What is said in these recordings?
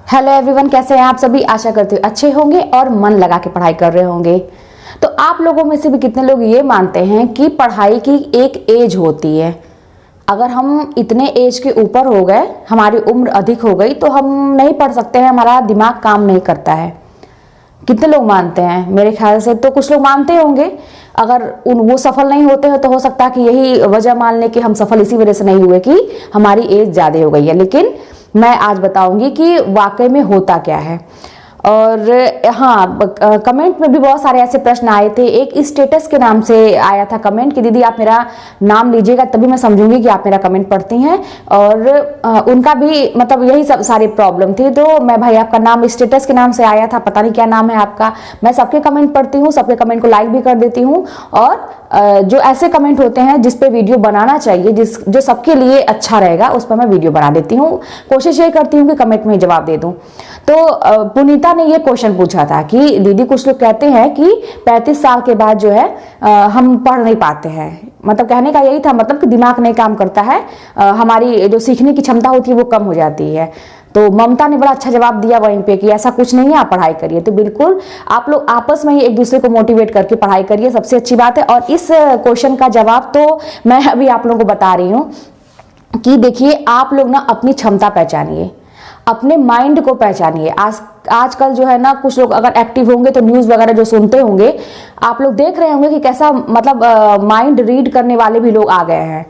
Hello everyone, कैसे हैं आप सभी। आशा करती हूँ अच्छे होंगे और मन लगा के पढ़ाई कर रहे होंगे। तो आप लोगों में से भी कितने लोग ये मानते हैं कि पढ़ाई की एक एज होती है। अगर हम इतने एज के ऊपर हो गए, हमारी उम्र अधिक हो गई, तो हम नहीं पढ़ सकते हैं, हमारा दिमाग काम नहीं करता है। कितने लोग मानते हैं? मेरे ख्याल से तो कुछ लोग मानते होंगे। अगर वो सफल नहीं होते हैं तो हो सकता है कि यही वजह मान लें कि हम सफल इसी वजह से नहीं हुए कि हमारी एज ज़्यादा हो गई है। लेकिन मैं आज बताऊंगी कि वाकई में होता क्या है। और हाँ, कमेंट में भी बहुत सारे ऐसे प्रश्न आए थे। एक स्टेटस के नाम से आया था कमेंट कि दीदी आप मेरा नाम लीजिएगा तभी मैं समझूंगी कि आप मेरा कमेंट पढ़ती हैं। और उनका भी मतलब यही सब सारी प्रॉब्लम थी। तो मैं भाई आपका नाम स्टेटस के नाम से आया था, पता नहीं क्या नाम है आपका। मैं सबके कमेंट पढ़ती हूँ, सबके कमेंट को लाइक भी कर देती हूँ। और जो ऐसे कमेंट होते हैं जिस पे वीडियो बनाना चाहिए, जो सबके लिए अच्छा रहेगा, उस पर मैं वीडियो बना देती हूँ। कोशिश ये करती हूँ कि कमेंट में जवाब दे दूँ। तो पुनीता ने ये क्वेश्चन पूछा था कि दीदी कुछ लोग कहते हैं कि 35 साल के बाद जो है हम पढ़ नहीं पाते हैं। मतलब कहने का यही था, मतलब कि दिमाग नहीं काम करता है, हमारी जो सीखने की क्षमता होती है वो कम हो जाती है। तो ममता ने बड़ा अच्छा जवाब दिया वहीं पे कि ऐसा कुछ नहीं है, आप पढ़ाई करिए। तो बिल्कुल आप लोग आपस में ही एक दूसरे को मोटिवेट करके पढ़ाई करिए, सबसे अच्छी बात है। और इस क्वेश्चन का जवाब तो मैं अभी आप लोगों को बता रही हूँ कि देखिए, आप लोग ना अपनी क्षमता पहचानिए, अपने माइंड को पहचानिए। आजकल जो है ना, कुछ लोग अगर एक्टिव होंगे तो न्यूज़ वगैरह जो सुनते होंगे, आप लोग देख रहे होंगे कि कैसा मतलब माइंड रीड करने वाले भी लोग आ गए हैं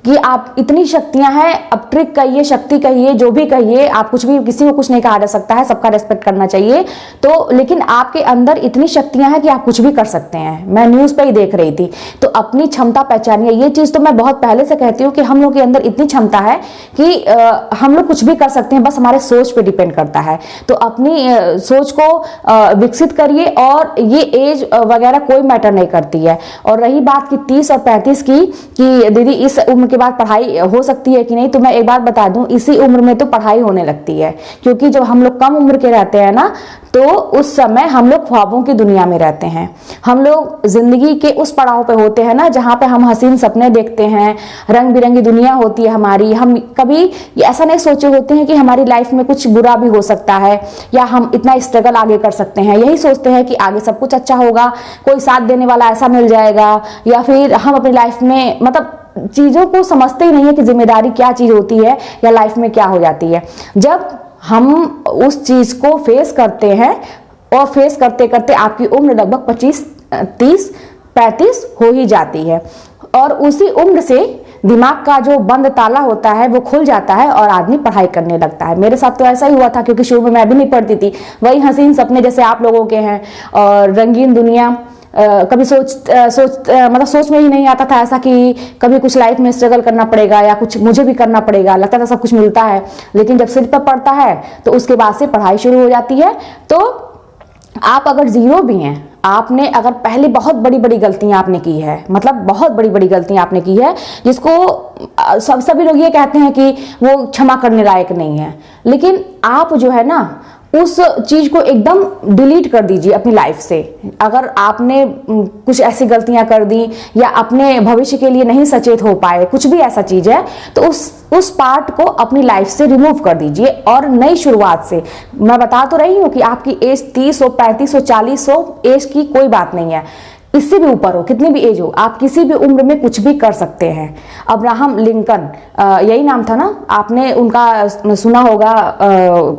कि आप इतनी शक्तियां हैं। अब ट्रिक कहिए, शक्ति कहिए, जो भी कहिए, आप कुछ भी, किसी को कुछ नहीं कहा जा सकता है, सबका रेस्पेक्ट करना चाहिए। तो लेकिन आपके अंदर इतनी शक्तियां हैं कि आप कुछ भी कर सकते हैं। मैं न्यूज़ पे ही देख रही थी। तो अपनी क्षमता पहचानिए। ये चीज़ तो मैं बहुत पहले से कहती हूँ कि हम लोग के अंदर इतनी क्षमता है कि हम लोग कुछ भी कर सकते हैं, बस हमारे सोच पे डिपेंड करता है। तो अपनी सोच को विकसित करिए। और ये एज वगैरह कोई मैटर नहीं करती है। और रही बात की 30 और 35 की कि दीदी इस उम्र के बाद पढ़ाई हो सकती है कि नहीं, तो मैं एक बात बता दूं, इसी उम्र में तो पढ़ाई होने लगती है। क्योंकि जब हम लोग कम उम्र के रहते हैं ना, तो उस समय हम लोग ख्वाबों की दुनिया में रहते हैं। हम लोग जिंदगी के उस पड़ाव पे होते हैं ना, जहाँ पे हम हसीन सपने देखते हैं, रंग बिरंगी दुनिया होती है हमारी। हम कभी ऐसा नहीं सोचे होते हैं कि हमारी लाइफ में कुछ बुरा भी हो सकता है, या हम इतना स्ट्रगल आगे कर सकते हैं। यही सोचते हैं कि आगे सब कुछ अच्छा होगा, कोई साथ देने वाला ऐसा मिल जाएगा, या फिर हम अपनी लाइफ में मतलब चीजों को समझते ही नहीं है कि जिम्मेदारी क्या चीज होती है या लाइफ में क्या हो जाती है। जब हम उस चीज को फेस करते हैं, और फेस करते करते आपकी उम्र लगभग 25, 30, 35 हो ही जाती है। और उसी उम्र से दिमाग का जो बंद ताला होता है वो खुल जाता है और आदमी पढ़ाई करने लगता है। मेरे साथ तो ऐसा ही हुआ था, क्योंकि शुरू में मैं भी नहीं पढ़ती थी। वही हसीन सपने जैसे आप लोगों के हैं, और रंगीन दुनिया। कभी मतलब सोच में ही नहीं आता था ऐसा कि कभी कुछ लाइफ में स्ट्रगल करना पड़ेगा या कुछ मुझे भी करना पड़ेगा। लगता था सब कुछ मिलता है, लेकिन जब सिर पर पड़ता है तो उसके बाद से पढ़ाई शुरू हो जाती है। तो आप अगर जीरो भी हैं, आपने अगर पहले बहुत बड़ी बड़ी गलतियां आपने की है, मतलब बहुत बड़ी बड़ी गलतियां आपने की है, जिसको सभी लोग ये कहते हैं कि वो क्षमा करने लायक नहीं है, लेकिन आप जो है ना, उस चीज को एकदम डिलीट कर दीजिए अपनी लाइफ से। अगर आपने कुछ ऐसी गलतियां कर दी या अपने भविष्य के लिए नहीं सचेत हो पाए, कुछ भी ऐसा चीज है, तो उस पार्ट को अपनी लाइफ से रिमूव कर दीजिए और नई शुरुआत से। मैं बता तो रही हूं कि आपकी एज 30 हो, 35 हो, 40 हो, एज की कोई बात नहीं है। इससे भी ऊपर हो, कितनी भी एज हो, आप किसी भी उम्र में कुछ भी कर सकते हैं। अब्राहम लिंकन, यही नाम था ना, आपने उनका सुना होगा।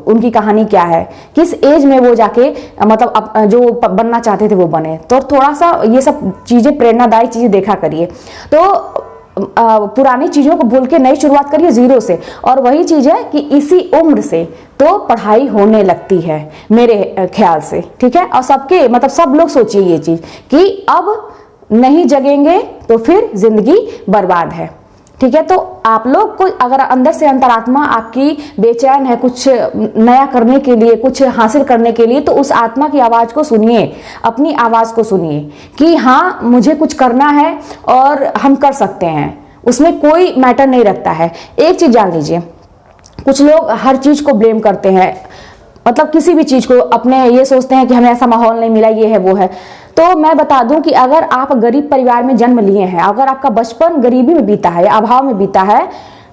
उनकी कहानी क्या है, किस एज में वो जाके मतलब जो बनना चाहते थे वो बने। तो थोड़ा सा ये सब चीजें, प्रेरणादायी चीजें देखा करिए। तो पुरानी चीजों को भूल के नई शुरुआत करिए जीरो से। और वही चीज है कि इसी उम्र से तो पढ़ाई होने लगती है मेरे ख्याल से, ठीक है। और सबके मतलब सब लोग सोचिए ये चीज कि अब नहीं जगेंगे तो फिर जिंदगी बर्बाद है, ठीक है। तो आप लोग को अगर अंदर से अंतरात्मा आपकी बेचैन है कुछ नया करने के लिए, कुछ हासिल करने के लिए, तो उस आत्मा की आवाज को सुनिए, अपनी आवाज को सुनिए कि हाँ मुझे कुछ करना है और हम कर सकते हैं। उसमें कोई मैटर नहीं रखता है। एक चीज जान लीजिए, कुछ लोग हर चीज को ब्लेम करते हैं, मतलब किसी भी चीज को अपने ये सोचते हैं कि हमें ऐसा माहौल नहीं मिला, ये है वो है। तो मैं बता दूं कि अगर आप गरीब परिवार में जन्म लिए हैं, अगर आपका बचपन गरीबी में बीता है या अभाव में बीता है,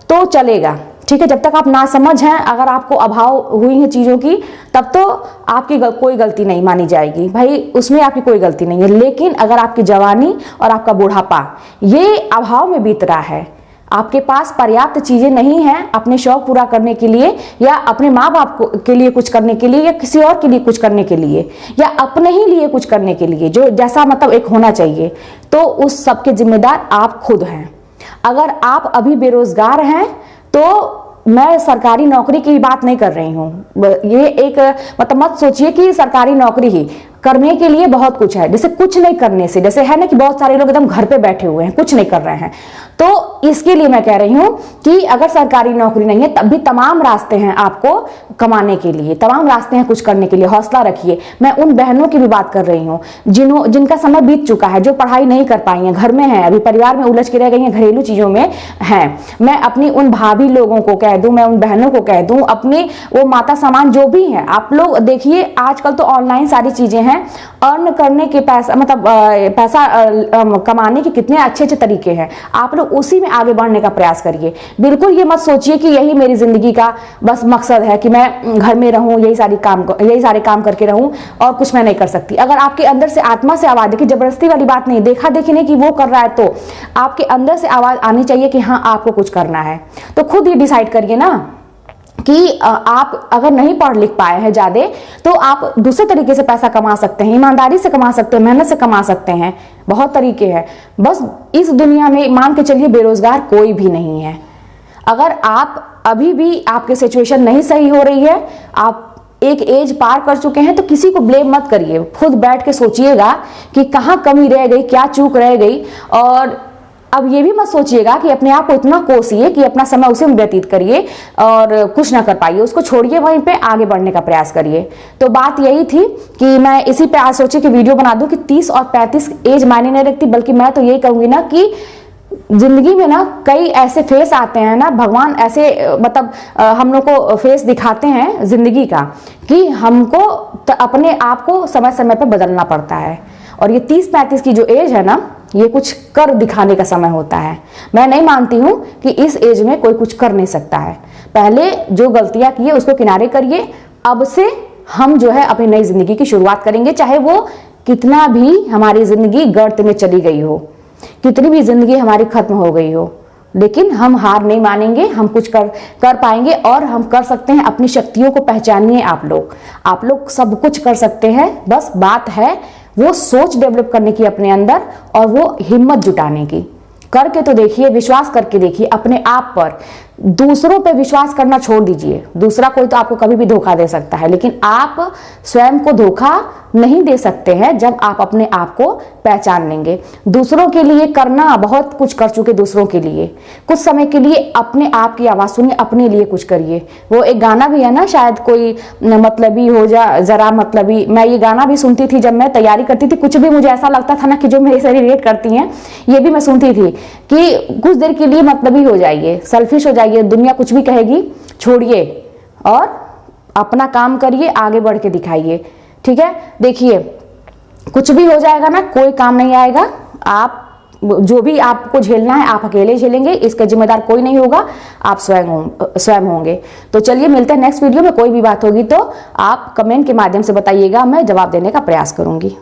तो चलेगा, ठीक है, जब तक आप नासमझ हैं, अगर आपको अभाव हुई है चीज़ों की, तब तो आपकी कोई गलती नहीं मानी जाएगी भाई, उसमें आपकी कोई गलती नहीं है। लेकिन अगर आपकी जवानी और आपका बुढ़ापा ये अभाव में बीत रहा है, आपके पास पर्याप्त चीजें नहीं हैं अपने शौक पूरा करने के लिए, या अपने माँ बाप के लिए कुछ करने के लिए, या किसी और के लिए कुछ करने के लिए, या अपने ही लिए कुछ करने के लिए, जो जैसा मतलब एक होना चाहिए, तो उस सब के जिम्मेदार आप खुद हैं। अगर आप अभी बेरोजगार हैं तो मैं सरकारी नौकरी की बात नहीं कर रही हूँ, ये एक मतलब मत सोचिए कि सरकारी नौकरी ही करने के लिए बहुत कुछ है, जैसे कुछ नहीं करने से, जैसे है ना कि बहुत सारे लोग एकदम घर पे बैठे हुए हैं, कुछ नहीं कर रहे हैं, तो इसके लिए मैं कह रही हूँ कि अगर सरकारी नौकरी नहीं है तब भी तमाम रास्ते हैं आपको कमाने के लिए, तमाम रास्ते हैं कुछ करने के लिए, हौसला रखिए। मैं उन बहनों की भी बात कर रही हूँ जिनका समय बीत चुका है, जो पढ़ाई नहीं कर पाई हैं, घर में हैं, अभी परिवार में उलझ के रह गई हैं, घरेलू चीजों में हैं। मैं अपनी उन भाभी लोगों को कह दूं, मैं उन बहनों को कह दूं, अपने वो माता समान जो भी हैं, आप लोग देखिए आजकल तो ऑनलाइन सारी चीजें हैं, अर्न करने के पैसा मतलब पैसा कमाने के कितने अच्छे अच्छे तरीके हैं, आप लोग उसी में आगे बढ़ने का प्रयास करिए। बिल्कुल ये मत सोचिए कि यही मेरी जिंदगी का बस मकसद है कि मैं घर में रहूं, यही सारे काम करके रहूं और कुछ मैं नहीं कर सकती। अगर आपके अंदर से आत्मा से आवाज, देखिए जबरदस्ती वाली बात नहीं, देखा देखी नहीं कि वो कर रहा है, तो आपके अंदर से आवाज आनी चाहिए कि हाँ आपको कुछ करना है। तो खुद ये डिसाइड करिए ना कि आप अगर नहीं पढ़ लिख पाए हैं ज्यादा, तो आप दूसरे तरीके से पैसा कमा सकते हैं, ईमानदारी से कमा सकते हैं, मेहनत से कमा सकते हैं, बहुत तरीके हैं। बस इस दुनिया में मान के चलिए बेरोजगार कोई भी नहीं है। अगर आप अभी भी आपकी सिचुएशन नहीं सही हो रही है, आप एक एज पार कर चुके हैं, तो किसी को ब्लेम मत करिए, खुद बैठ के सोचिएगा कि कहाँ कमी रह गई, क्या चूक रह गई। और अब ये भी मत सोचिएगा कि अपने आप को इतना कोसिए कि अपना समय उसी में व्यतीत करिए और कुछ ना कर पाइए, उसको छोड़िए, वहीं पे आगे बढ़ने का प्रयास करिए। तो बात यही थी कि मैं इसी पे आज सोची कि वीडियो बना दूं कि 30 और 35 एज मायने नहीं रखती, बल्कि मैं तो यही कहूंगी ना कि जिंदगी में ना कई ऐसे फेस आते हैं ना, भगवान ऐसे मतलब हम लोग को फेस दिखाते हैं जिंदगी का कि हमको अपने आप को समय समय पर बदलना पड़ता है। और ये 30-35 की जो एज है ना, ये कुछ कर दिखाने का समय होता है। मैं नहीं मानती हूं कि इस एज में कोई कुछ कर नहीं सकता है। पहले जो गलतियां किए उसको किनारे करिए, अब से हम जो है अपनी नई जिंदगी की शुरुआत करेंगे, चाहे वो कितना भी हमारी जिंदगी गर्त में चली गई हो, कितनी भी जिंदगी हमारी खत्म हो गई हो, लेकिन हम हार नहीं मानेंगे, हम कुछ कर पाएंगे और हम कर सकते हैं। अपनी शक्तियों को पहचानिए आप लोग सब कुछ कर सकते हैं। बस बात है वो सोच डेवलप करने की अपने अंदर, और वो हिम्मत जुटाने की। करके तो देखिए, विश्वास करके देखिए अपने आप पर। दूसरों पे विश्वास करना छोड़ दीजिए, दूसरा कोई तो आपको कभी भी धोखा दे सकता है, लेकिन आप स्वयं को धोखा नहीं दे सकते हैं जब आप अपने आप को पहचान लेंगे। दूसरों के लिए करना, बहुत कुछ कर चुके दूसरों के लिए, कुछ समय के लिए अपने आप की आवाज सुनिए, अपने लिए कुछ करिए। वो एक गाना भी है ना, शायद कोई मतलबी हो जा जरा मतलबी, मैं ये गाना भी सुनती थी जब मैं तैयारी करती थी। कुछ भी मुझे ऐसा लगता था ना कि जो मेरे से रिलेट करती हैं, ये भी मैं सुनती थी कि कुछ देर के लिए मतलबी हो जाइए, सेल्फिश हो जाइए, दुनिया कुछ भी कहेगी छोड़िए और अपना काम करिए, आगे बढ़ के दिखाइए। ठीक है, देखिए कुछ भी हो जाएगा ना, कोई काम नहीं आएगा। आप जो भी आपको झेलना है आप अकेले झेलेंगे, इसका जिम्मेदार कोई नहीं होगा, आप स्वयं होंगे। तो चलिए मिलते हैं नेक्स्ट वीडियो में। कोई भी बात होगी तो आप कमेंट के माध्यम से बताइएगा, मैं जवाब देने का प्रयास करूंगी।